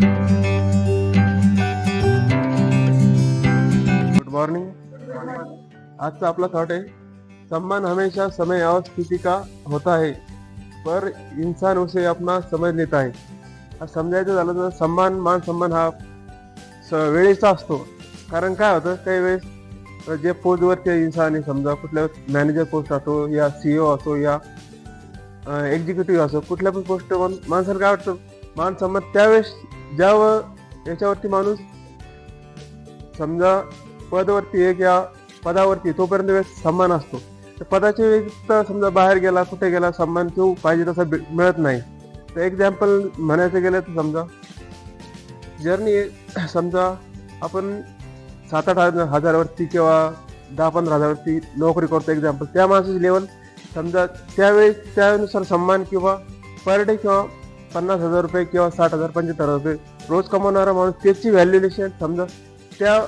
Good morning. आज का आपला थॉट है, सम्मान हमेशा समय और स्थिति का होता है, पर इंसान उसे अपना समझ लेता है। समजायचं झालं तर सम्मान, मान सन्मान हा वेळेचा असतो. कारण काय होतं, काही वेळेस जे पोस्टवरचे इंसान आहे, समजा कुठल्या मॅनेजर पोस्ट असो या CEO असो या एक्झिक्युटिव्ह असो, कुठल्या पण पोस्टवर माणसाला काय वाटतं, मान सन्मान त्यावेळेस ज्यावेळेस याच्यावरती माणूस समजा पदावरती आहे किंवा पदावरती तोपर्यंत वेळेस सन्मान असतो. तर पदाच्या व्यतिरिक्त समजा बाहेर गेला, कुठे गेला, सन्मान तो पाहिजे तसा मिळत नाही. तर एक्झाम्पल म्हणायचं गेलं तर समजा जर्नी, समजा आपण 7-8 हजारावरती किंवा 10-15 हजारावरती नोकरी करतो एक्झाम्पल, त्या माणसाची लेवल समजा त्यावेळेस त्यानुसार सन्मान किंवा पर डे किंवा 50,000 रुपये किंवा 60,000 75,000 रुपये रोज कमवणारा माणूस, त्याची व्हॅल्युएशन समजा त्या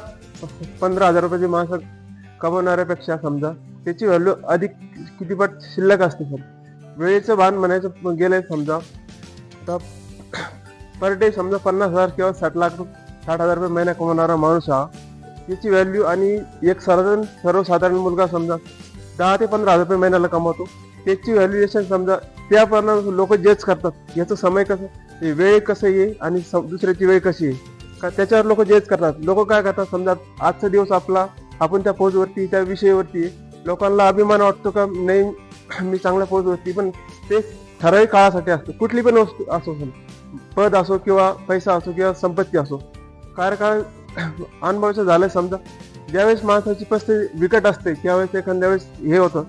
15,000 रुपयाची माणसं कमवणाऱ्यापेक्षा समजा त्याची व्हॅल्यू अधिक कितीपट शिल्लक असते. सर वेळेचं भान म्हणायचं गेलं समजा तर पर डे समजा 50,000 किंवा 60,000 रुपये महिना कमवणारा माणूस हा, त्याची व्हॅल्यू आणि एक सर्वसाधारण मुलगा समजा 10 ते 15,000 रुपये महिन्याला कमवतो, त्याची व्हॅल्युएशन समजा त्याप्रमाणे लोक जज करतात. याचं समय कसं, वेळ कसं आहे आणि दुसऱ्याची वेळ कशी आहे का, त्याच्यावर लोक जज करतात. लोक काय करतात, समजा आजचा दिवस आपला, आपण त्या पोजवरती त्या विषयावरती, लोकांना अभिमान वाटतो का नाही मी चांगल्या पोजवरती, पण ते ठराविक काळासाठी असतं. कुठली पण वस्तू असो, पद असो किंवा पैसा असो किंवा संपत्ती असो, कार्यकाळ अनुभवाचं झालं. समजा ज्यावेळेस माणसाची परिस्थिती विकट असते त्यावेळेस एखाद्या वेळेस हे होतं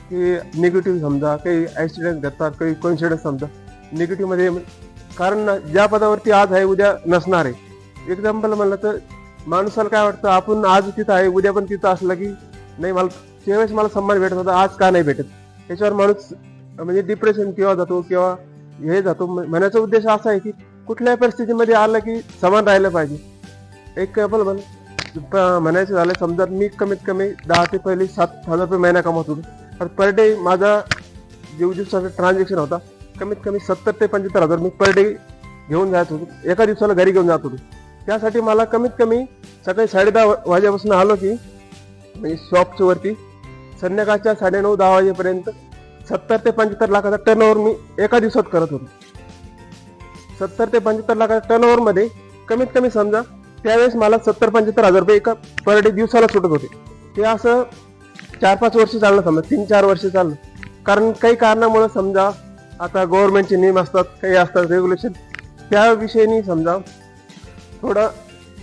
की निगेटिव्ह, समजा काही ॲक्सिडेंट घडतात, काही कोइन्सिडन्स समजा निगेटिव्हमध्ये, कारण ज्या पदावरती आज आहे उद्या नसणार आहे. एक्झाम्पल म्हणलं तर माणसाला काय वाटतं, आपण आज तिथं आहे उद्या पण तिथं असलं की नाही, मला त्यावेळेस मला सन्मान भेटत होता, आज का नाही भेटत, त्याच्यावर माणूस म्हणजे डिप्रेशन किंवा जातो किंवा हे जातो. म्हणायचा उद्देश असा आहे की कुठल्याही परिस्थितीमध्ये आलं की समान राहिलं पाहिजे. एक म्हणायचं झालं, समजा मी कमीत कमी 10 ते 7,000 रुपये महिना कमवत होतो, तर पर डे माझा दिवसाचा ट्रान्झॅक्शन होता कमीत कमी 70 ते 75,000 मी पर डे घेऊन जात होतो, एका दिवसाला घरी घेऊन जात होतो. त्यासाठी मला कमीत कमी सकाळी 10:30 वाजेपासून आलो की म्हणजे शॉपच्या वरती संध्याकाळच्या 9:30-10 वाजेपर्यंत 70 ते 75 लाखाचा टर्नओव्हर मी एका दिवसात करत होतो. 70 ते 75 लाखाच्या टर्नओव्हर मध्ये कमीत कमी समजा त्यावेळेस मला 70-75 हजार रुपये एका पर डे दिवसाला सुटत होते. ते असं 4-5 वर्ष चाललं, समजा 3-4 वर्ष चाललं. कारण काही कारणामुळे समजा आता गव्हर्नमेंटचे नियम असतात, काही असतात रेग्युलेशन, त्या विषयी समजा थोडं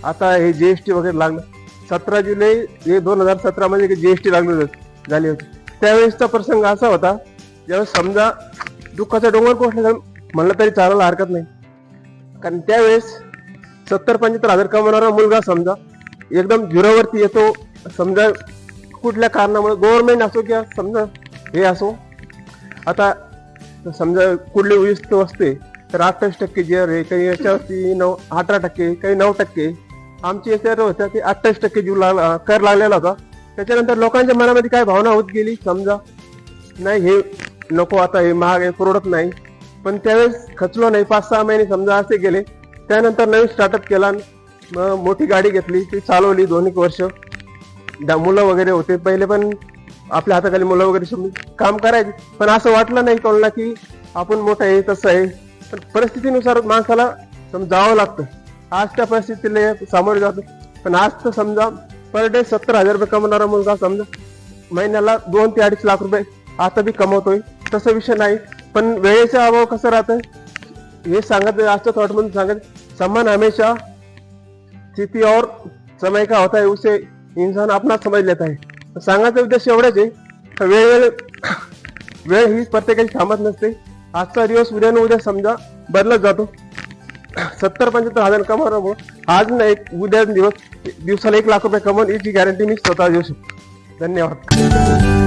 आता हे GST वगैरे लागलं. 17 जुलै 2017 मध्ये GST लागली झाली होती. त्यावेळेसचा प्रसंग असा होता, ज्यावेळेस समजा दुःखाचा डोंगर कोसला म्हणलं तरी चालायला हरकत नाही. कारण त्यावेळेस 70-75 हजार कमवणारा मुलगा समजा एकदम झिरोवरती येतो. समजा कुठल्या कारणामुळे गव्हर्नमेंट असो किंवा समजा हे असो, आता समजा कुठली उच्च असते तर 28% जीआर आहे, काही याच्यावरती 18%, काही 9%. आमची याच्यावर होत्या की 28% जीव कर लागलेला होता. त्याच्यानंतर लोकांच्या मनामध्ये काय भावना होत गेली, समजा नाही हे नको, आता हे महाग आहे, परवडत नाही. पण त्यावेळेस खचलो नाही. 5-6 महिने समजा असे गेले. त्यानंतर नवीन स्टार्टअप केला, मग मोठी गाडी घेतली, ती चालवली 2-1 वर्ष. मुलं वगैरे होते पहिले, पण आपल्या हाताखाली मुलं वगैरे काम करायचे, पण असं वाटलं नाही कोणाला की आपण मोठं आहे तसं आहे. पण परिस्थितीनुसार माणसाला जावं लागतं. आज त्या परिस्थितीला सामोरे जातो. पण आज तर समजा पर डे 70,000 रुपये कमवणारा मुलगा समजा महिन्याला 2 ते 2.5 लाख रुपये आता बी कमवतोय, तसा विषय नाही. पण वेळेचा अभाव कसं राहतं हे सांगत, आजच्या थॉट मधून सांगत, सम्मान हमेशा स्थिति और समय का होता है, उसे इंसान अपना समझ लेता है. सांगायचा उद्देश एवढाच आहे, वेळ ही प्रत्येकाची थांबत नसते. आजचा दिवस उद्या न उद्या समजा बदलत जातो. 70-75 हजार कमवण्यामुळे आज नाही उद्या दिवसाला 1 लाख रुपये कमवून याची गॅरंटी मी स्वतः देऊ शकतो. धन्यवाद.